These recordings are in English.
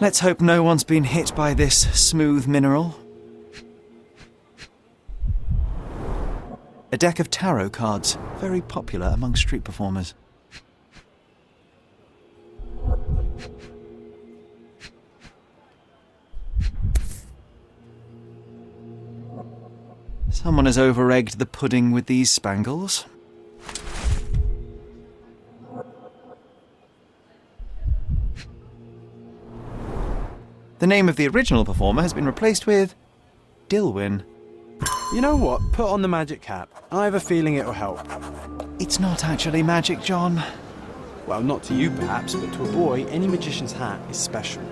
Let's hope no one's been hit by this smooth mineral. A deck of tarot cards, very popular among street performers. Someone has over-egged the pudding with these spangles. The name of the original performer has been replaced with Dilwyn. You know what? Put on the magic cap. I have a feeling it'll help. It's not actually magic, John. Well, not to you perhaps, but to a boy, any magician's hat is special.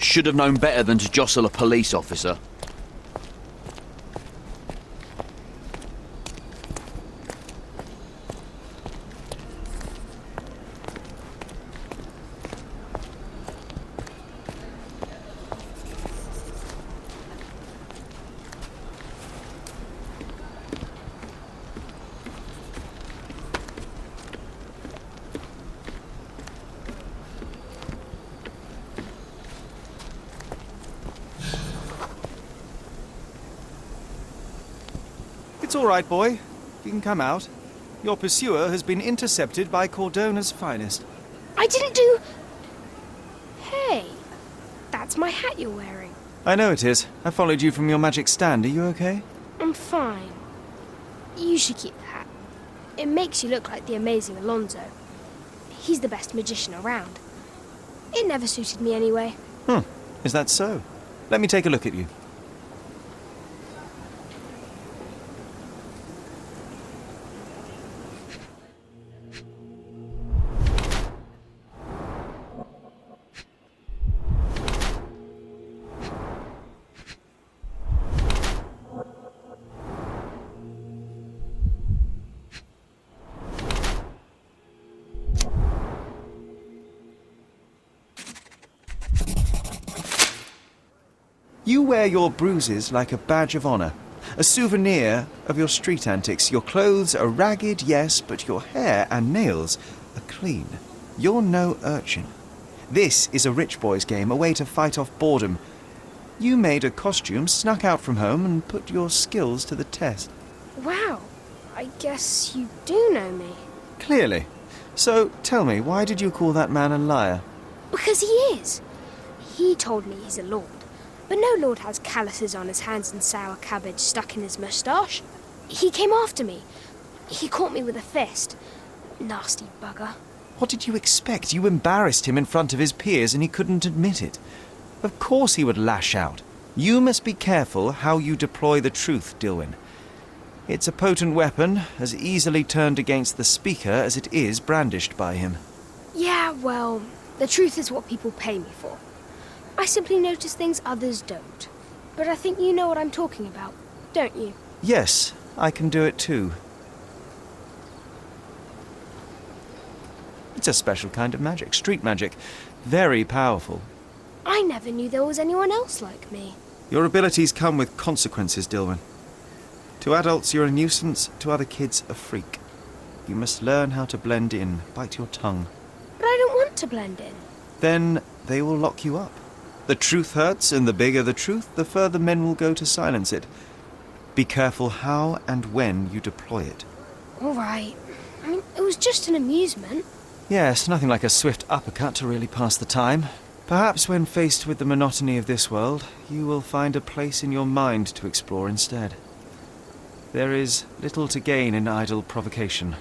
Should have known better than to jostle a police officer. It's all right, boy. You can come out. Your pursuer has been intercepted by Cordona's finest. I didn't do... Hey, that's my hat you're wearing. I know it is. I followed you from your magic stand. Are you okay? I'm fine. You should keep the hat. It makes you look like the amazing Alonzo. He's the best magician around. It never suited me anyway. Is that so? Let me take a look at you. You wear your bruises like a badge of honor, a souvenir of your street antics. Your clothes are ragged, yes, but your hair and nails are clean. You're no urchin. This is a rich boy's game, a way to fight off boredom. You made a costume, snuck out from home, and put your skills to the test. Wow, I guess you do know me. Clearly. So, tell me, why did you call that man a liar? Because he is. He told me he's a lord. But no lord has calluses on his hands and sour cabbage stuck in his moustache. He came after me. He caught me with a fist. Nasty bugger. What did you expect? You embarrassed him in front of his peers and he couldn't admit it. Of course he would lash out. You must be careful how you deploy the truth, Dilwyn. It's a potent weapon, as easily turned against the speaker as it is brandished by him. Yeah, well, the truth is what people pay me for. I simply notice things others don't. But I think you know what I'm talking about, don't you? Yes, I can do it too. It's a special kind of magic, street magic. Very powerful. I never knew there was anyone else like me. Your abilities come with consequences, Dilwyn. To adults, you're a nuisance. To other kids, a freak. You must learn how to blend in. Bite your tongue. But I don't want to blend in. Then they will lock you up. The truth hurts, and the bigger the truth, the further men will go to silence it. Be careful how and when you deploy it. All right. I mean, it was just an amusement. Yes, nothing like a swift uppercut to really pass the time. Perhaps when faced with the monotony of this world, you will find a place in your mind to explore instead. There is little to gain in idle provocation.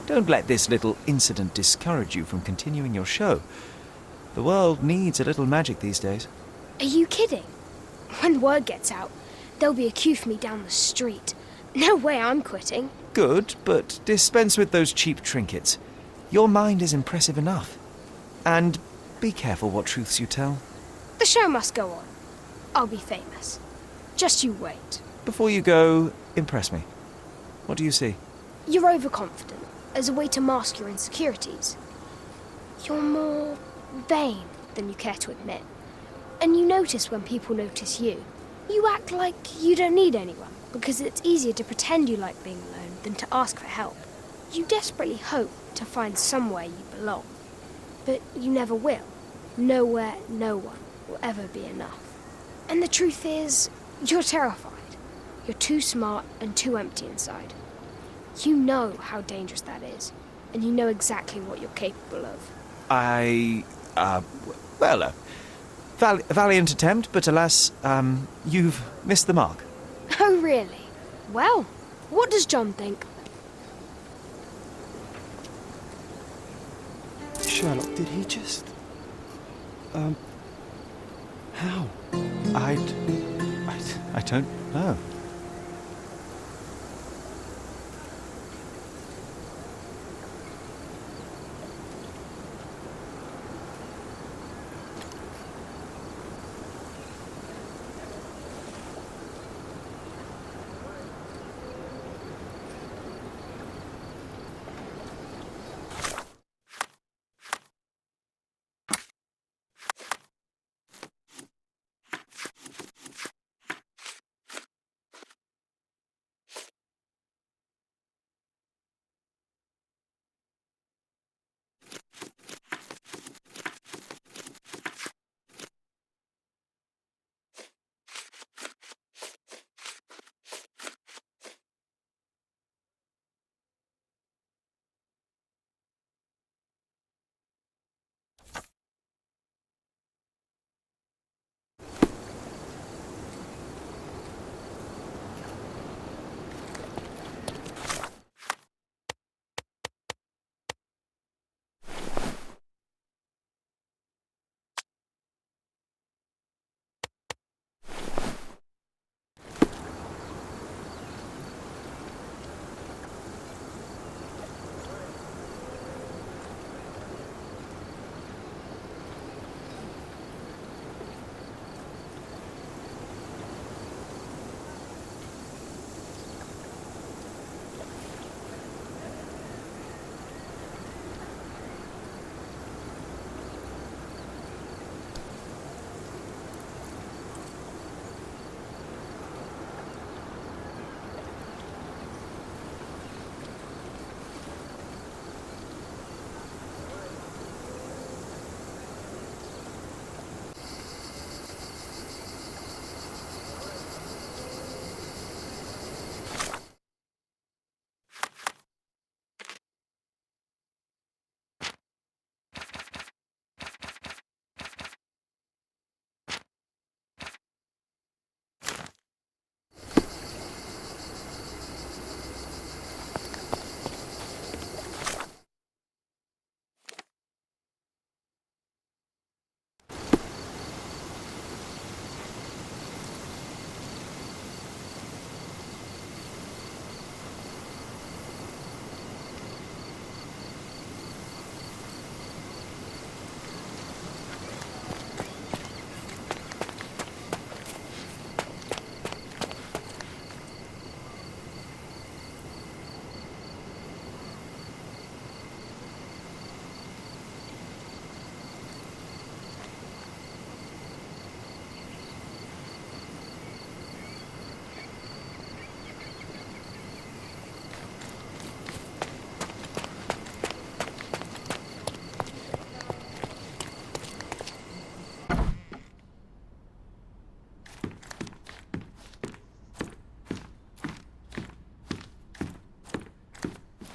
Don't let this little incident discourage you from continuing your show. The world needs a little magic these days. Are you kidding? When word gets out, there'll be a queue for me down the street. No way I'm quitting. Good, but dispense with those cheap trinkets. Your mind is impressive enough. And be careful what truths you tell. The show must go on. I'll be famous. Just you wait. Before you go, impress me. What do you see? You're overconfident, as a way to mask your insecurities. You're more vain than you care to admit. And you notice when people notice you. You act like you don't need anyone, because it's easier to pretend you like being alone than to ask for help. You desperately hope to find somewhere you belong. But you never will. Nowhere, no one will ever be enough. And the truth is, you're terrified. You're too smart and too empty inside. You know how dangerous that is, and you know exactly what you're capable of. Valiant attempt, but alas, you've missed the mark. Oh, really? Well, what does John think? Sherlock, did he just... How? I don't know.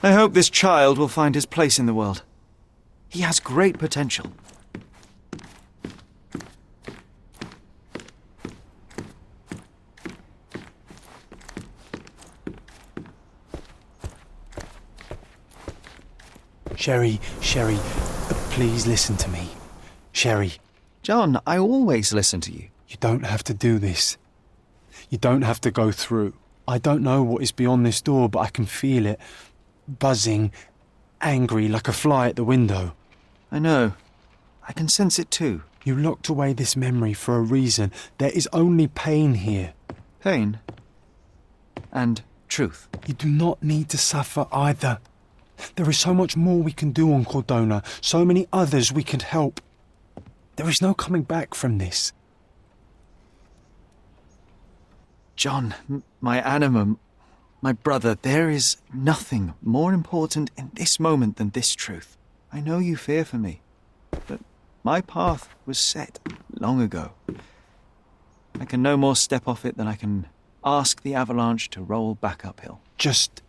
I hope this child will find his place in the world. He has great potential. Sherry, please listen to me. Sherry. John, I always listen to you. You don't have to do this. You don't have to go through. I don't know what is beyond this door, but I can feel it. Buzzing, angry, like a fly at the window. I know. I can sense it too. You locked away this memory for a reason. There is only pain here. Pain. And truth. You do not need to suffer either. There is so much more we can do on Cordona, so many others we can help. There is no coming back from this. John, my anima, my brother, there is nothing more important in this moment than this truth. I know you fear for me, but my path was set long ago. I can no more step off it than I can ask the avalanche to roll back uphill. Just...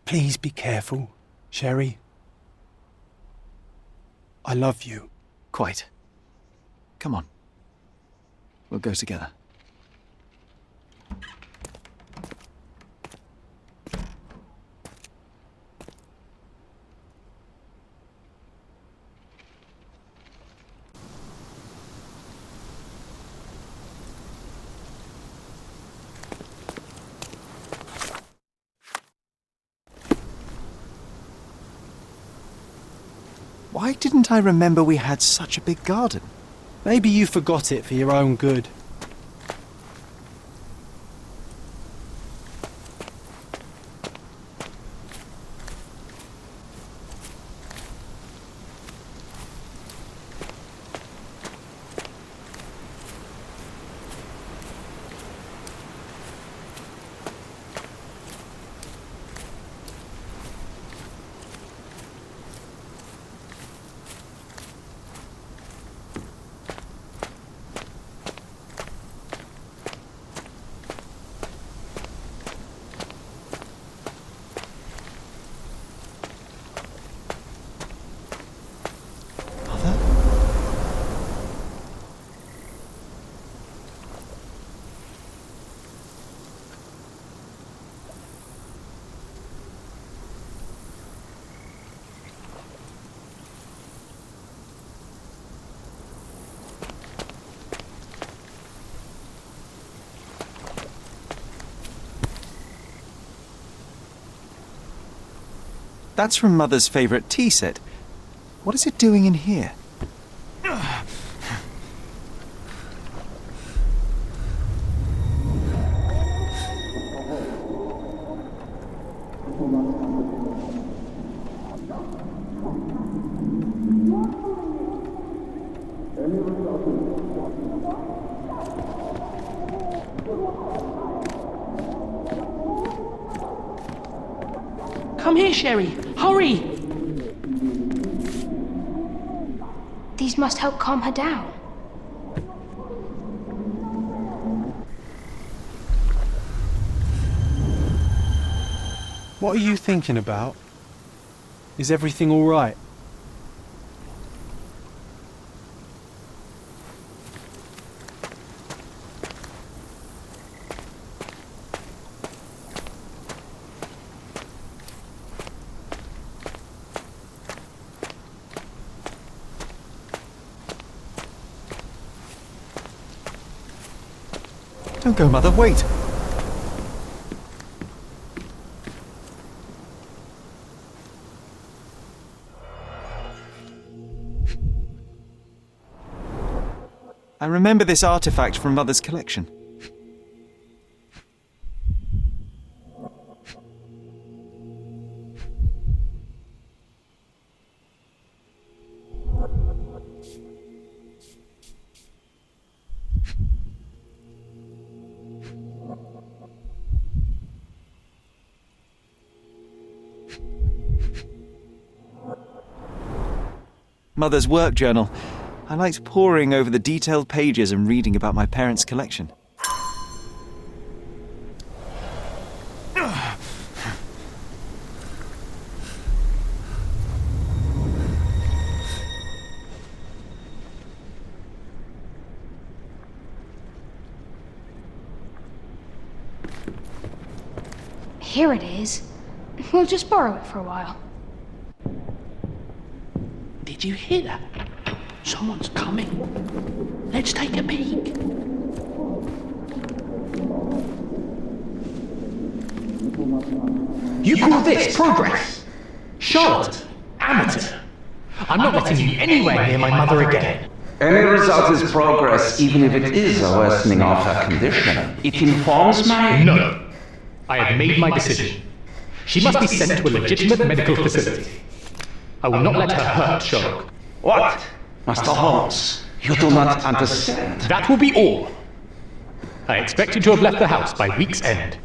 please be careful, Sherry. I love you. Quite. Come on. We'll go together. Why didn't I remember we had such a big garden? Maybe you forgot it for your own good. That's from Mother's favourite tea set. What is it doing in here? Come here, Sherry. Hurry! These must help calm her down. What are you thinking about? Is everything all right? Don't go, Mother, wait! I remember this artifact from Mother's collection. Mother's work journal. I liked poring over the detailed pages and reading about my parents' collection. Here it is. We'll just borrow it for a while. Did you hear that? Someone's coming. Let's take a peek. You call this progress? Charlotte, amateur. I'm not letting you anywhere near my mother again. Any result is progress, even if it is a worsening of her condition. It informs my... No. I have made my decision. She must be sent to a legitimate medical facility. I will not let her hurt Sherlock. What? Master Holmes, you do not understand. That will be all. I expect you to have left the house by week's end.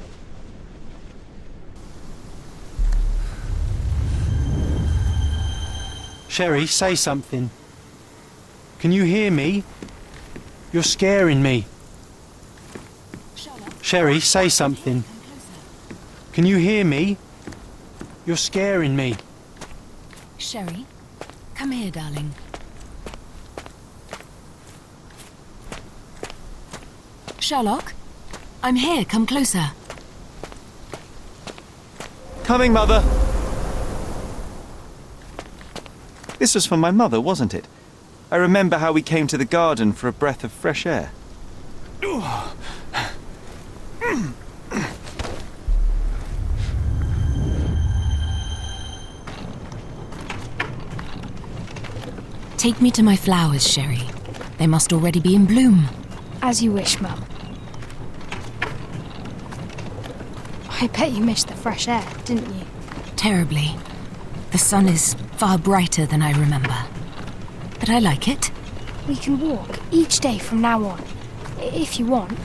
Sherry, say something. Can you hear me? You're scaring me. Sherry, say something. Can you hear me? You're scaring me. Sherry, come here, darling. Sherlock, I'm here. Come closer. Coming, Mother! This was for my mother, wasn't it? I remember how we came to the garden for a breath of fresh air. Take me to my flowers, Sherry. They must already be in bloom. As you wish, Mum. I bet you missed the fresh air, didn't you? Terribly. The sun is far brighter than I remember. But I like it. We can walk each day from now on, if you want.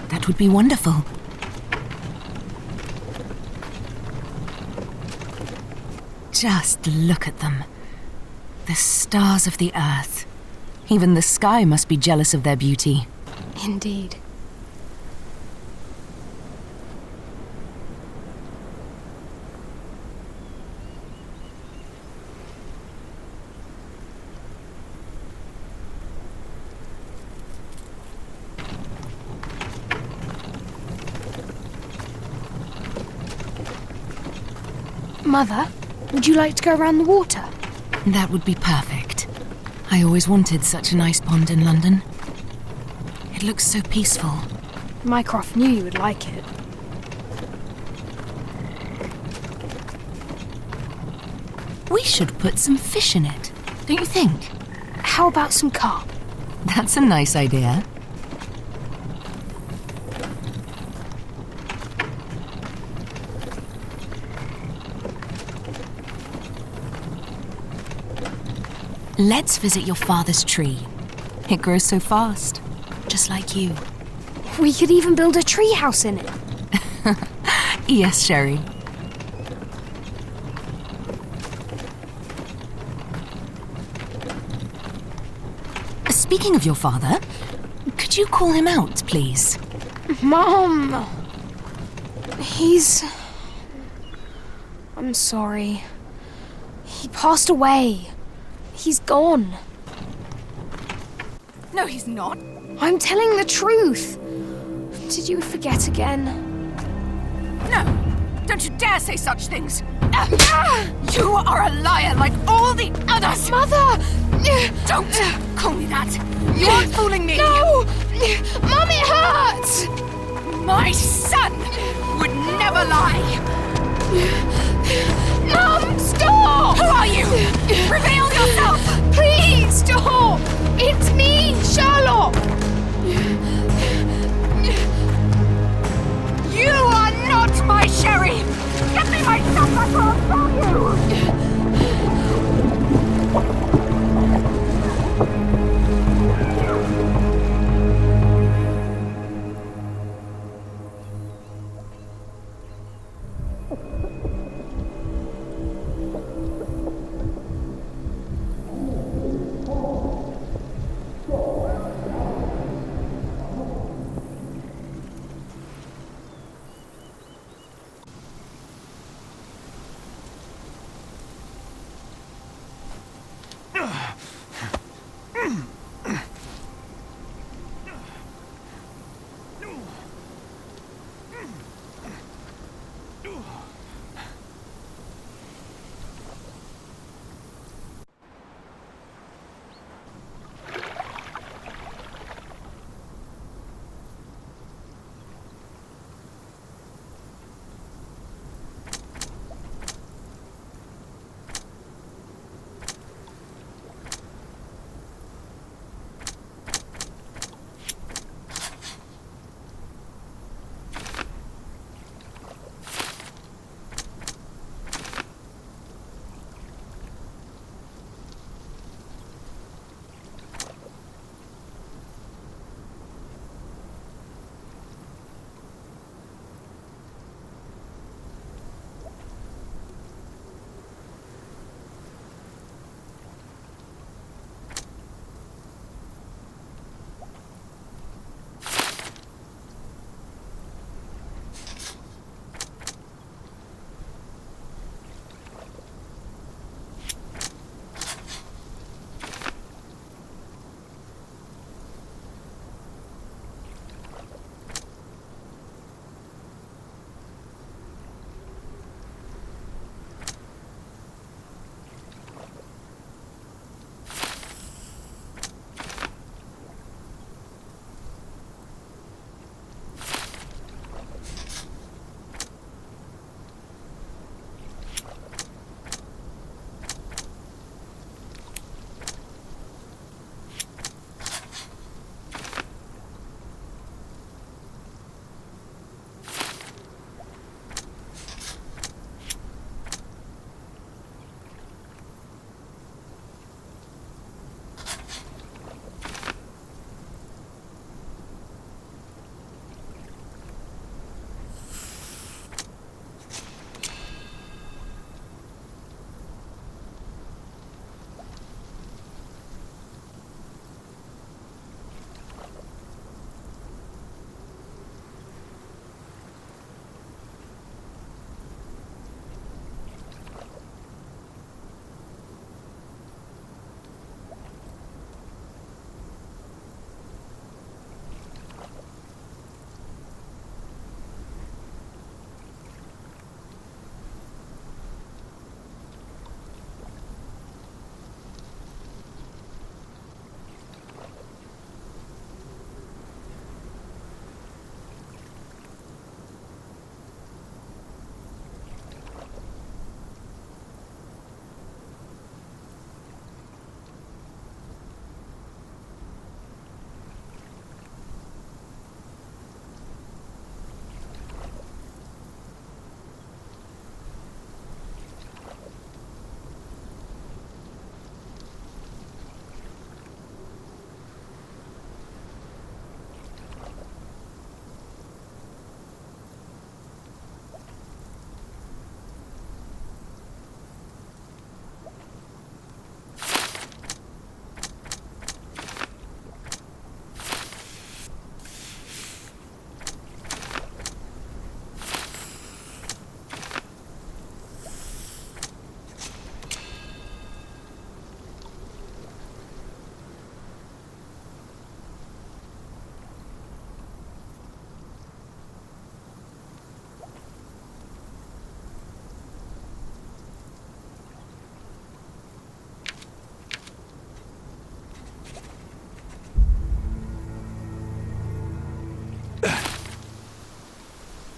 That would be wonderful. Just look at them. The stars of the earth. Even the sky must be jealous of their beauty. Indeed. Mother, would you like to go around the water? That would be perfect. I always wanted such a nice pond in London. It looks so peaceful. Mycroft knew you would like it. We should put some fish in it, don't you think? How about some carp? That's a nice idea. Let's visit your father's tree. It grows so fast, just like you. We could even build a tree house in it. Yes, Sherry. Speaking of your father, could you call him out, please? Mom! I'm sorry. He passed away. He's gone. No, he's not. I'm telling the truth. Did you forget again? No, don't you dare say such things. You are a liar like all the others. Mother! Don't call me that. You aren't fooling me. No! Mum, it hurts! My son would never lie. Mum, stop! Who are you? Reveal yourself. Please, stop! It's me, Sherlock! You are not my Sherry. Give me my son back or I'll kill you.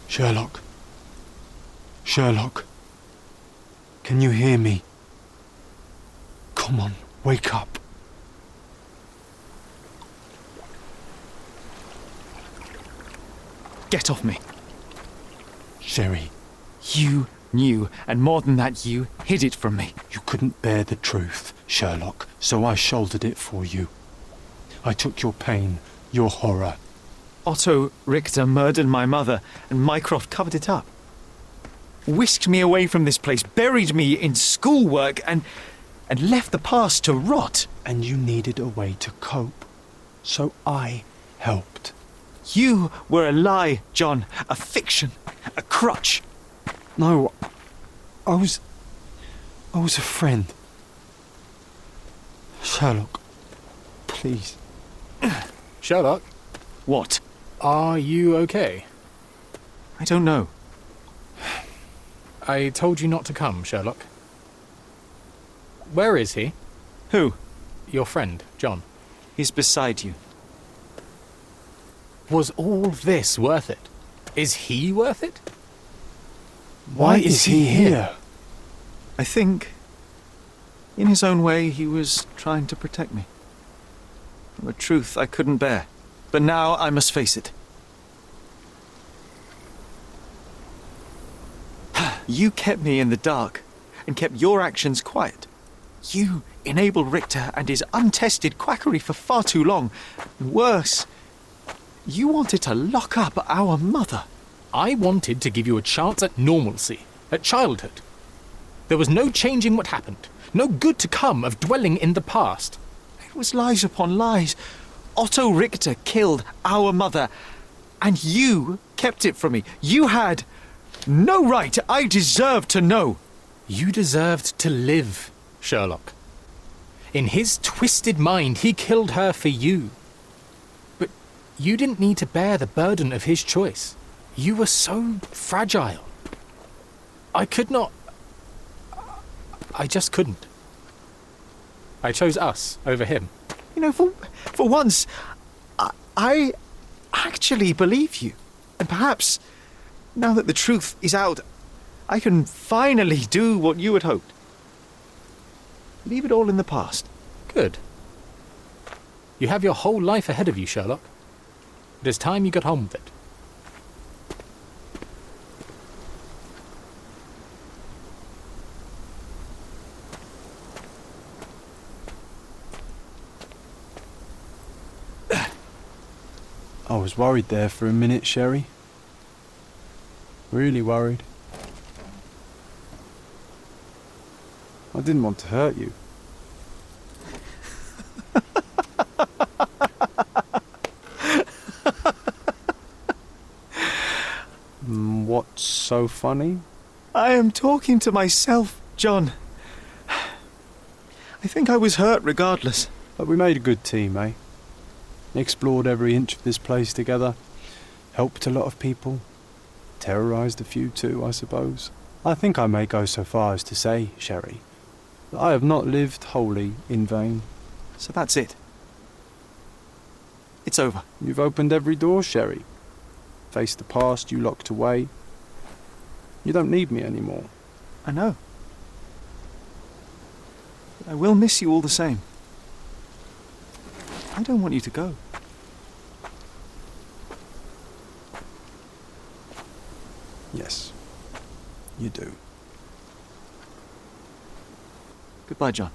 Sherlock. Sherlock. Can you hear me? Come on, wake up. Get off me. Sherry, You knew, and more than that, you hid it from me. you couldn't bear the truth, Sherlock, so I shouldered it for you. I took your pain, your horror. Otto Richter murdered my mother, and Mycroft covered it up. Whisked me away from this place, buried me in schoolwork, and left the past to rot. And you needed a way to cope, so I helped. You were a lie, John. A fiction. A crutch. No, I was a friend. Sherlock, please. Sherlock, What? are you okay? I don't know. I told you not to come, Sherlock. Where is he? Who? Your friend, John. He's beside you. Was all this worth it? Is he worth it? Why is he here? I think, in his own way, he was trying to protect me. From a truth I couldn't bear. But now I must face it. You kept me in the dark, and kept your actions quiet. You enabled Richter and his untested quackery for far too long. And worse, you wanted to lock up our mother. I wanted to give you a chance at normalcy, at childhood. There was no changing what happened, no good to come of dwelling in the past. It was lies upon lies. Otto Richter killed our mother, and you kept it from me. You had no right. I deserved to know. You deserved to live, Sherlock. In his twisted mind, he killed her for you. But you didn't need to bear the burden of his choice. You were so fragile. I could not... I just couldn't. I chose us over him. You know, for once, I actually believe you. And perhaps, now that the truth is out, I can finally do what you had hoped. Leave it all in the past. Good. You have your whole life ahead of you, Sherlock. It is time you got on with it. I was worried there for a minute, Sherry. Really worried. I didn't want to hurt you. What's so funny? I am talking to myself, John. I think I was hurt regardless. But we made a good team, eh? Explored every inch of this place together. Helped a lot of people. Terrorised a few too, I suppose. I think I may go so far as to say, Sherry, that I have not lived wholly in vain. So that's it. It's over. You've opened every door, Sherry. Faced the past you locked away. You don't need me anymore. I know. But I will miss you all the same. I don't want you to go. Yes, you do. Goodbye, John.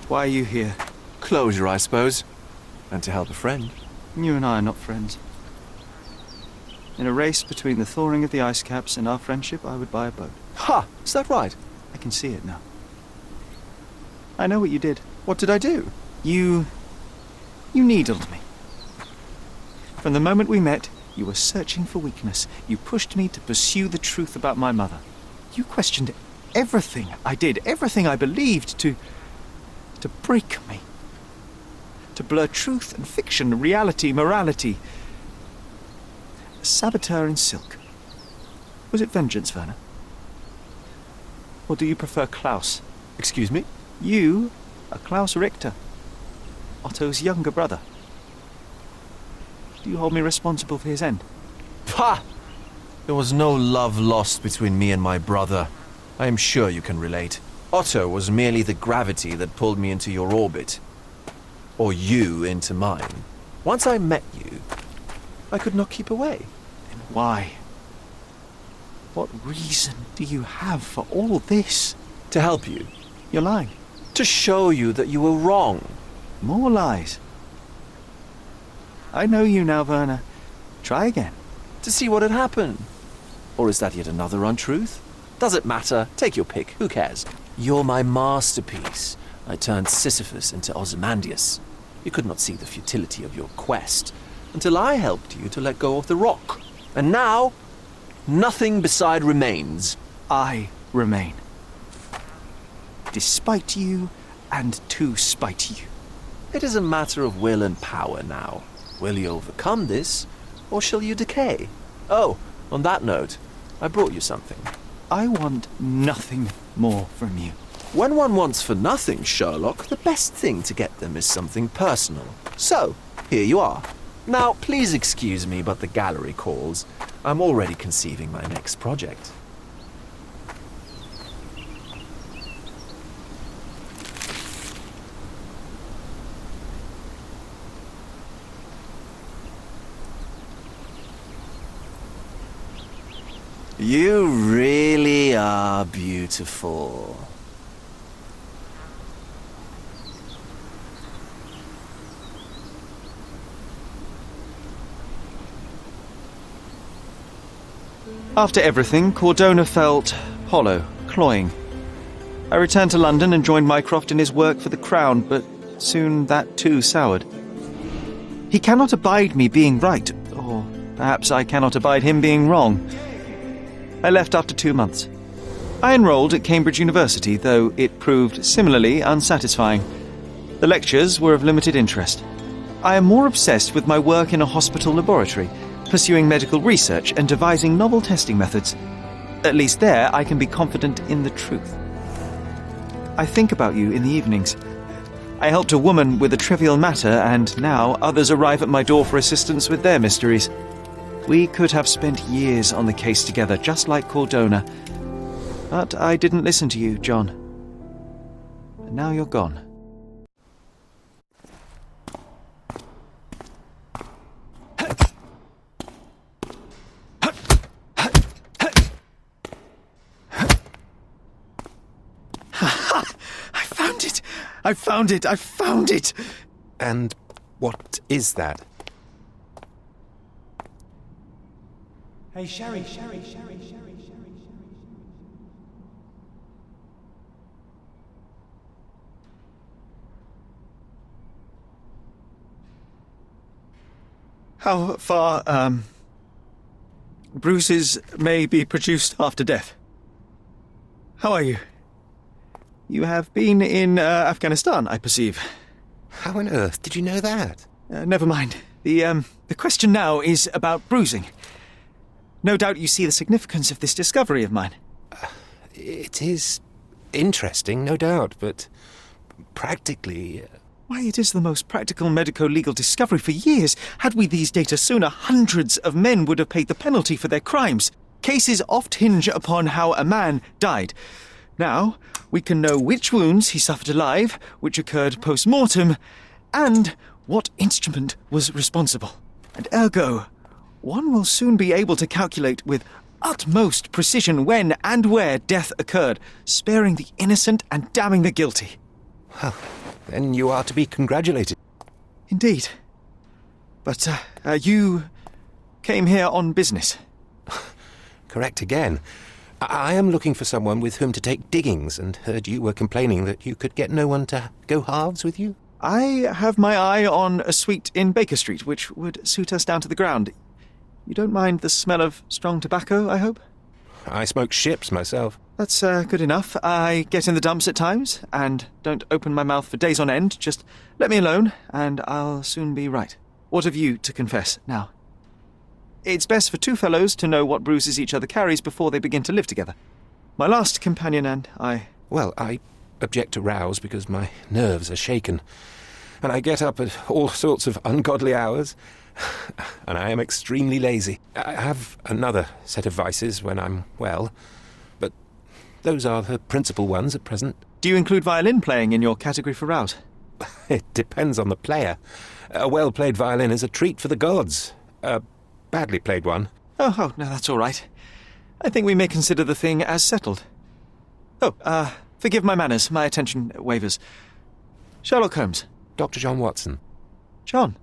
Why are you here? Closure, I suppose. And to help a friend. You and I are not friends. In a race between the thawing of the ice caps and our friendship, I would buy a boat. Ha! Is that right? I can see it now. I know what you did. What did I do? You needled me. From the moment we met, you were searching for weakness. You pushed me to pursue the truth about my mother. You questioned everything I did, everything I believed, to break me. To blur truth and fiction, reality, morality. A saboteur in silk. Was it vengeance, Werner? Or do you prefer Klaus? Excuse me? You are Klaus Richter, Otto's younger brother. Do you hold me responsible for his end? Ha! There was no love lost between me and my brother. I am sure you can relate. Otto was merely the gravity that pulled me into your orbit. Or you into mine. Once I met you, I could not keep away. Then why? What reason do you have for all this? To help you. You're lying. To show you that you were wrong. More lies. I know you now, Werner. Try again. To see what had happened. Or is that yet another untruth? Does it matter? Take your pick. Who cares? You're my masterpiece. I turned Sisyphus into Ozymandias. You could not see the futility of your quest until I helped you to let go of the rock. And now, nothing beside remains. I remain. Despite you and to spite you. It is a matter of will and power now. Will you overcome this, or shall you decay? Oh, on that note, I brought you something. I want nothing more from you. When one wants for nothing, Sherlock, the best thing to get them is something personal. So, here you are. Now, please excuse me, but the gallery calls. I'm already conceiving my next project. You really are beautiful. After everything, Cordona felt hollow, cloying. I returned to London and joined Mycroft in his work for the Crown, but soon that too soured. He cannot abide me being right, or perhaps I cannot abide him being wrong. I left after 2 months. I enrolled at Cambridge University, though it proved similarly unsatisfying. The lectures were of limited interest. I am more obsessed with my work in a hospital laboratory, pursuing medical research and devising novel testing methods. At least there I can be confident in the truth. I think about you in the evenings. I helped a woman with a trivial matter, and now others arrive at my door for assistance with their mysteries. We could have spent years on the case together, just like Cordona. But I didn't listen to you, John. And now you're gone. I found it! I found it! And what is that? Hey, Sherry. How far, bruises may be produced after death? How are you? You have been in Afghanistan, I perceive. How on earth did you know that? Never mind. The question now is about bruising. No doubt you see the significance of this discovery of mine. It is interesting, no doubt, but practically... Why, it is the most practical medico-legal discovery for years. Had we these data sooner, hundreds of men would have paid the penalty for their crimes. Cases oft hinge upon how a man died. Now, we can know which wounds he suffered alive, which occurred post-mortem, and what instrument was responsible. And ergo, one will soon be able to calculate with utmost precision when and where death occurred, sparing the innocent and damning the guilty. Well, then you are to be congratulated. Indeed. But, you came here on business. Correct again. I am looking for someone with whom to take diggings, and heard you were complaining that you could get no one to go halves with you. I have my eye on a suite in Baker Street, which would suit us down to the ground. You don't mind the smell of strong tobacco, I hope? I smoke ships myself. That's good enough. I get in the dumps at times, and don't open my mouth for days on end. Just let me alone, and I'll soon be right. What have you to confess now? It's best for two fellows to know what bruises each other carries before they begin to live together. My last companion and I... Well, I object to rows because my nerves are shaken, and I get up at all sorts of ungodly hours, and I am extremely lazy. I have another set of vices when I'm well, but those are the principal ones at present. Do you include violin playing in your category for rouse? It depends on the player. A well-played violin is a treat for the gods. A badly played one. Oh, no, that's all right. I think we may consider the thing as settled. Oh, forgive my manners. My attention wavers. Sherlock Holmes. Dr. John Watson. John.